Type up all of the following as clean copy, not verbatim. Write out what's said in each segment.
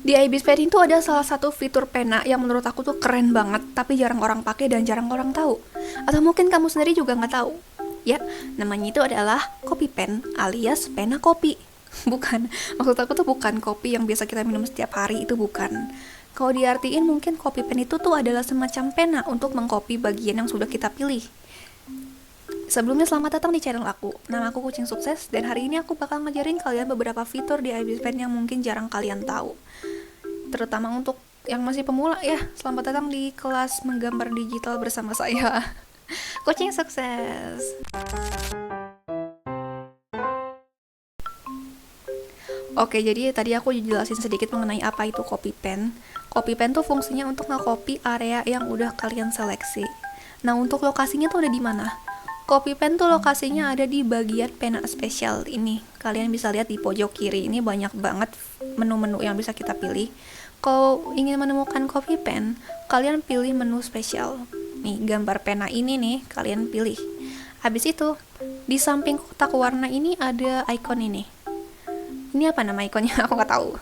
Di Ibis Pen itu ada salah satu fitur pena yang menurut aku tuh keren banget, tapi jarang orang pakai dan jarang orang tahu. Atau mungkin kamu sendiri juga nggak tahu. Ya, namanya itu adalah Copy Pen alias pena kopi. Bukan, maksud aku tuh bukan kopi yang biasa kita minum setiap hari, itu bukan. Kalau diartiin mungkin Copy Pen itu tuh adalah semacam pena untuk mengcopy bagian yang sudah kita pilih. Sebelumnya selamat datang di channel aku. Nama aku Kucing Sukses dan hari ini aku bakal ngajarin kalian beberapa fitur di Ibis Pen yang mungkin jarang kalian tahu. Terutama untuk yang masih pemula ya. Selamat datang di kelas menggambar digital bersama saya. Kucing Sukses. Oke, jadi tadi aku jelasin sedikit mengenai apa itu copy pen. Copy pen tuh fungsinya untuk nge-copy area yang udah kalian seleksi. Nah, untuk lokasinya tuh ada di mana? Copy pen tuh lokasinya ada di bagian pena spesial ini. Kalian bisa lihat di pojok kiri ini banyak banget menu-menu yang bisa kita pilih. Kalau ingin menemukan copy pen, kalian pilih menu spesial. Nih, gambar pena ini nih, kalian pilih. Habis itu, di samping kotak warna ini ada icon ini. Ini apa nama ikonnya? Aku nggak tahu.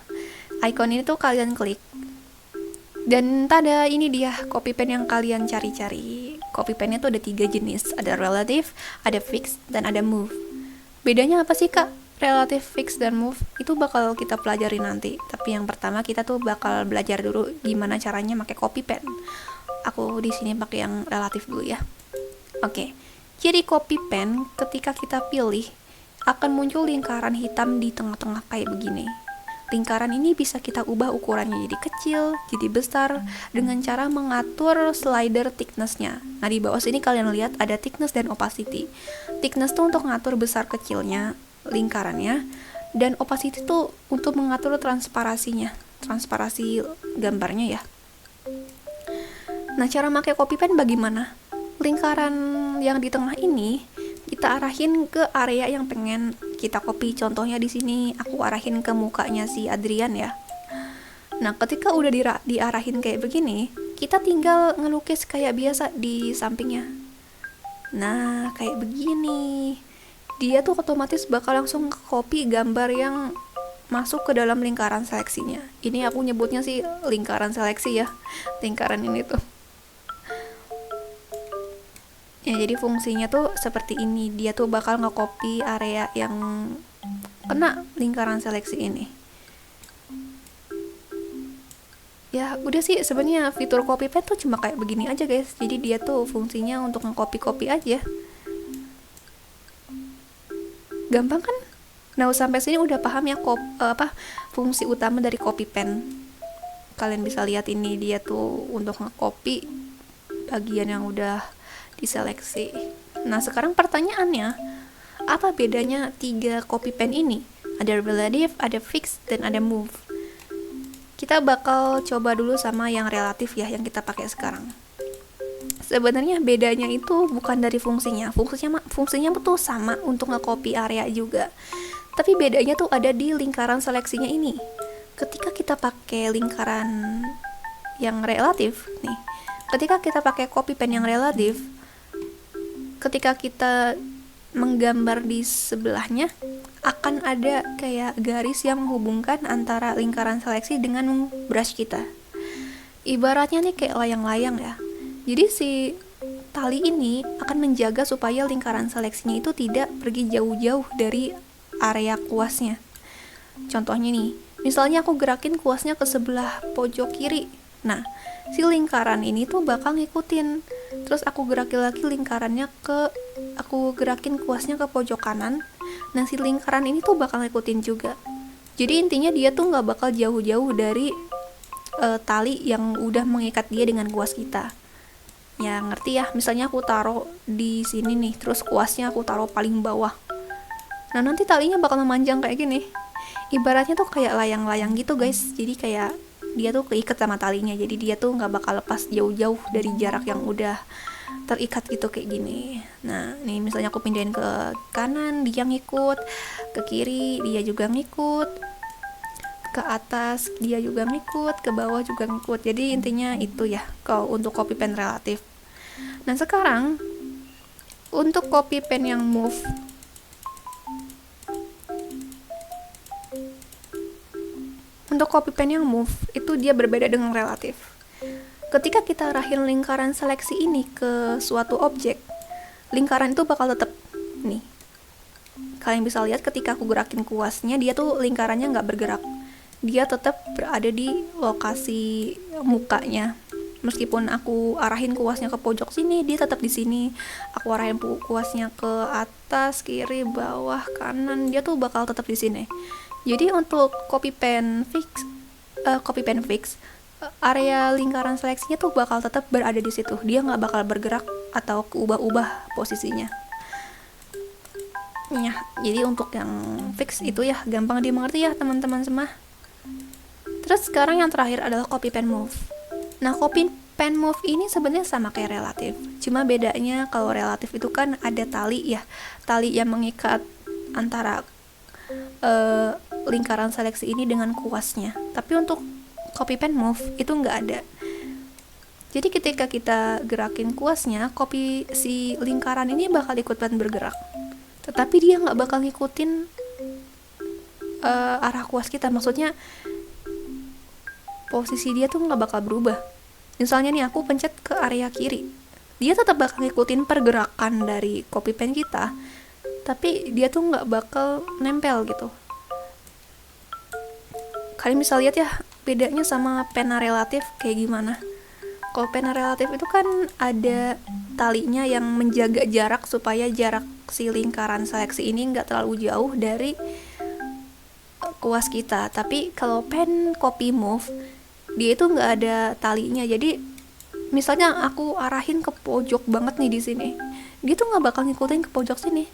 Icon ini tuh kalian klik. Dan ada ini dia copy pen yang kalian cari-cari. Copy pennya tuh ada 3 jenis. Ada relative, ada fix, dan ada move. Bedanya apa sih kak? Relative, fix, dan move itu bakal kita pelajari nanti. Tapi yang pertama kita tuh bakal belajar dulu gimana caranya pakai copy pen. Aku di sini pakai yang relatif dulu ya. Oke. Ciri copy pen ketika kita pilih akan muncul lingkaran hitam di tengah-tengah kayak begini. Lingkaran ini bisa kita ubah ukurannya jadi kecil, jadi besar, dengan cara mengatur slider thickness-nya. Nah, di bawah sini kalian lihat ada thickness dan opacity. Thickness tuh untuk ngatur besar kecilnya lingkarannya, dan opacity tuh untuk mengatur transparasinya, transparasi gambarnya ya. Nah, cara pakai copy pen bagaimana? Lingkaran yang di tengah ini kita arahin ke area yang pengen kita copy. Contohnya di sini aku arahin ke mukanya si Adrian ya. Nah, ketika udah diarahin kayak begini, kita tinggal ngelukis kayak biasa di sampingnya. Nah, kayak begini. Dia tuh otomatis bakal langsung copy gambar yang masuk ke dalam lingkaran seleksinya. Ini aku nyebutnya sih lingkaran seleksi ya. Lingkaran ini tuh. Ya, jadi fungsinya tuh seperti ini. Dia tuh bakal nge-copy area yang kena lingkaran seleksi ini. Ya, udah sih sebenarnya fitur copy pen tuh cuma kayak begini aja, guys. Jadi dia tuh fungsinya untuk nge-copy-copy aja. Gampang kan? Nah, sampai sini udah paham ya fungsi utama dari copy pen. Kalian bisa lihat ini dia tuh untuk nge-copy bagian yang udah diseleksi. Nah, sekarang pertanyaannya, apa bedanya 3 copy pen ini? Ada relative, ada fix, dan ada move. Kita bakal coba dulu sama yang relatif ya, yang kita pakai sekarang. Sebenarnya bedanya itu bukan dari fungsinya. Fungsinya tuh sama untuk nge-copy area juga. Tapi bedanya tuh ada di lingkaran seleksinya ini. Ketika kita pakai lingkaran yang relatif nih, ketika kita pakai copy pen yang relatif, ketika kita menggambar di sebelahnya akan ada kayak garis yang menghubungkan antara lingkaran seleksi dengan brush kita. Ibaratnya nih kayak layang-layang ya. Jadi si tali ini akan menjaga supaya lingkaran seleksinya itu tidak pergi jauh-jauh dari area kuasnya. Contohnya nih, misalnya aku gerakin kuasnya ke sebelah pojok kiri. Nah, si lingkaran ini tuh bakal ngikutin. Terus aku gerakin lagi aku gerakin kuasnya ke pojok kanan. Nah, si lingkaran ini tuh bakal ngikutin juga. Jadi intinya dia tuh nggak bakal jauh-jauh dari tali yang udah mengikat dia dengan kuas kita. Ya ngerti ya, misalnya aku taruh di sini nih, terus kuasnya aku taruh paling bawah. Nah, nanti talinya bakal memanjang kayak gini. Ibaratnya tuh kayak layang-layang gitu guys. Jadi kayak dia tuh keikat sama talinya, jadi dia tuh nggak bakal lepas jauh-jauh dari jarak yang udah terikat gitu kayak gini. Nah, nih misalnya aku pindahin ke kanan, dia ngikut, ke kiri dia juga ngikut, ke atas dia juga ngikut, ke bawah juga ngikut. Jadi intinya itu ya kalau untuk copy pen relatif. Nah, sekarang untuk copy pen yang move, Untuk copy pen yang move itu dia berbeda dengan relatif. Ketika kita arahin lingkaran seleksi ini ke suatu objek, lingkaran itu bakal tetap nih. Kalian bisa lihat ketika aku gerakin kuasnya, dia tuh lingkarannya nggak bergerak. Dia tetap berada di lokasi mukanya. Meskipun aku arahin kuasnya ke pojok sini, dia tetap di sini. Aku arahin kuasnya ke atas, kiri, bawah, kanan, dia tuh bakal tetap di sini. Jadi untuk copy pen fix, area lingkaran seleksinya tuh bakal tetap berada di situ. Dia nggak bakal bergerak atau keubah-ubah posisinya. Ya, jadi untuk yang fix itu ya gampang dimengerti ya teman-teman semua. Terus sekarang yang terakhir adalah copy pen move. Nah, copy pen move ini sebenarnya sama kayak relatif. Cuma bedanya kalau relatif itu kan ada tali ya. Tali yang mengikat antara lingkaran seleksi ini dengan kuasnya. Tapi untuk copy pen move itu nggak ada. Jadi ketika kita gerakin kuasnya, si lingkaran ini bakal ikutan bergerak. Tetapi dia nggak bakal ngikutin arah kuas kita. Maksudnya posisi dia tuh nggak bakal berubah. Misalnya nih aku pencet ke area kiri, dia tetap bakal ngikutin pergerakan dari copy pen kita, tapi dia tuh nggak bakal nempel gitu. Kalian bisa lihat ya bedanya sama pena relatif kayak gimana. Kalau pena relatif itu kan ada talinya yang menjaga jarak supaya jarak si lingkaran seleksi ini nggak terlalu jauh dari kuas kita. Tapi kalau pen copy move, dia itu nggak ada talinya. Jadi misalnya aku arahin ke pojok banget nih di sini, dia tuh nggak bakal ngikutin ke pojok sini.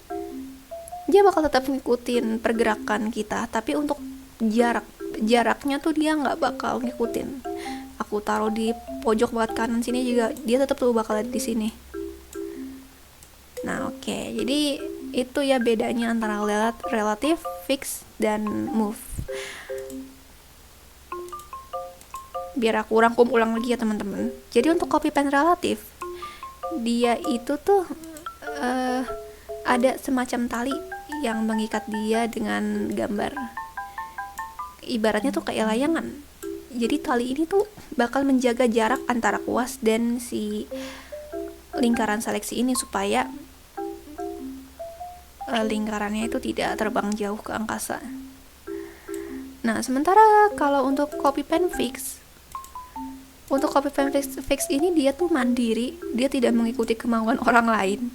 Dia bakal tetap ngikutin pergerakan kita, tapi untuk jaraknya tuh dia nggak bakal ngikutin. Aku taruh di pojok banget kanan sini juga, dia tetap tuh bakal ada di sini. Nah, oke. Jadi itu ya bedanya antara relatif, fix, dan move. Biar aku rangkum ulang lagi ya teman-teman. Jadi untuk copy pen relatif, dia itu tuh ada semacam tali yang mengikat dia dengan gambar. Ibaratnya tuh kayak layangan. Jadi tali ini tuh bakal menjaga jarak antara kuas dan si lingkaran seleksi ini supaya lingkarannya itu tidak terbang jauh ke angkasa. Nah, sementara kalau untuk copy pen fix, ini dia tuh mandiri, dia tidak mengikuti kemauan orang lain.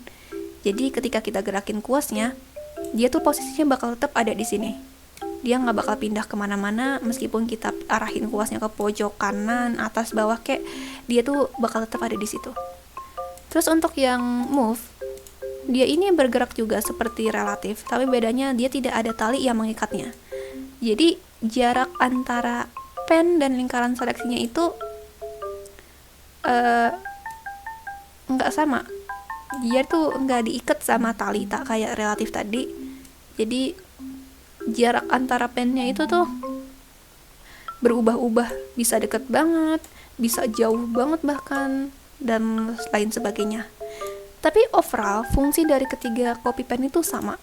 Jadi ketika kita gerakin kuasnya, dia tuh posisinya bakal tetap ada di sini. Dia nggak bakal pindah kemana-mana meskipun kita arahin kuasnya ke pojok kanan, atas, bawah, kayak dia tuh bakal tetap ada di situ. Terus untuk yang move, dia ini bergerak juga seperti relatif, tapi bedanya dia tidak ada tali yang mengikatnya. Jadi jarak antara pen dan lingkaran seleksinya itu nggak sama. Dia tuh nggak diikat sama tali, tak kayak relatif tadi. Jadi jarak antara pennya itu tuh berubah-ubah, bisa deket banget, bisa jauh banget bahkan, dan lain sebagainya. Tapi overall fungsi dari ketiga copy pen itu sama.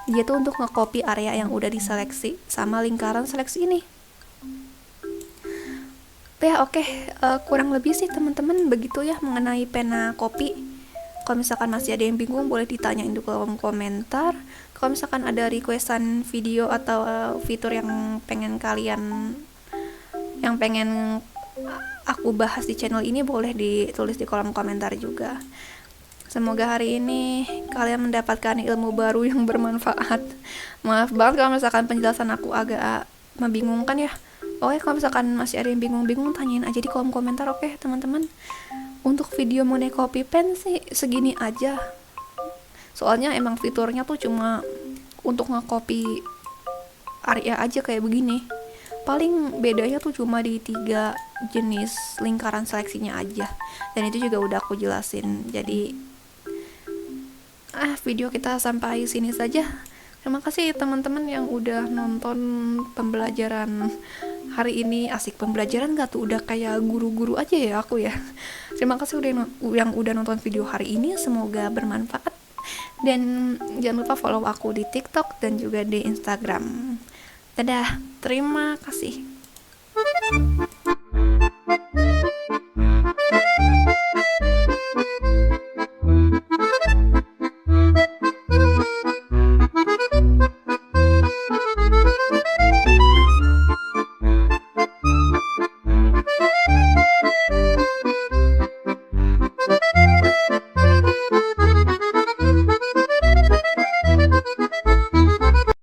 Dia tuh untuk nge-copy area yang udah diseleksi sama lingkaran seleksi ini. Ya oke, kurang lebih sih teman-teman begitu ya mengenai pena copy. Kalau misalkan masih ada yang bingung, boleh ditanyain di kolom komentar. Kalau misalkan ada requestan video atau fitur yang pengen aku bahas di channel ini, boleh ditulis di kolom komentar juga. Semoga hari ini kalian mendapatkan ilmu baru yang bermanfaat. Maaf banget kalau misalkan penjelasan aku agak membingungkan ya. Oke, kalau misalkan masih ada yang bingung-bingung, tanyain aja di kolom komentar, oke teman-teman. Untuk video mengenai copy pen sih segini aja. Soalnya emang fiturnya tuh cuma untuk nge-copy area aja kayak begini. Paling bedanya tuh cuma di 3 jenis lingkaran seleksinya aja. Dan itu juga udah aku jelasin. Jadi video kita sampai sini saja. Terima kasih teman-teman yang udah nonton pembelajaran hari ini. Asik, pembelajaran gak tuh, udah kayak guru-guru aja ya aku ya. Terima kasih yang udah nonton video hari ini, semoga bermanfaat. Dan jangan lupa follow aku di TikTok dan juga di Instagram. Dadah, terima kasih.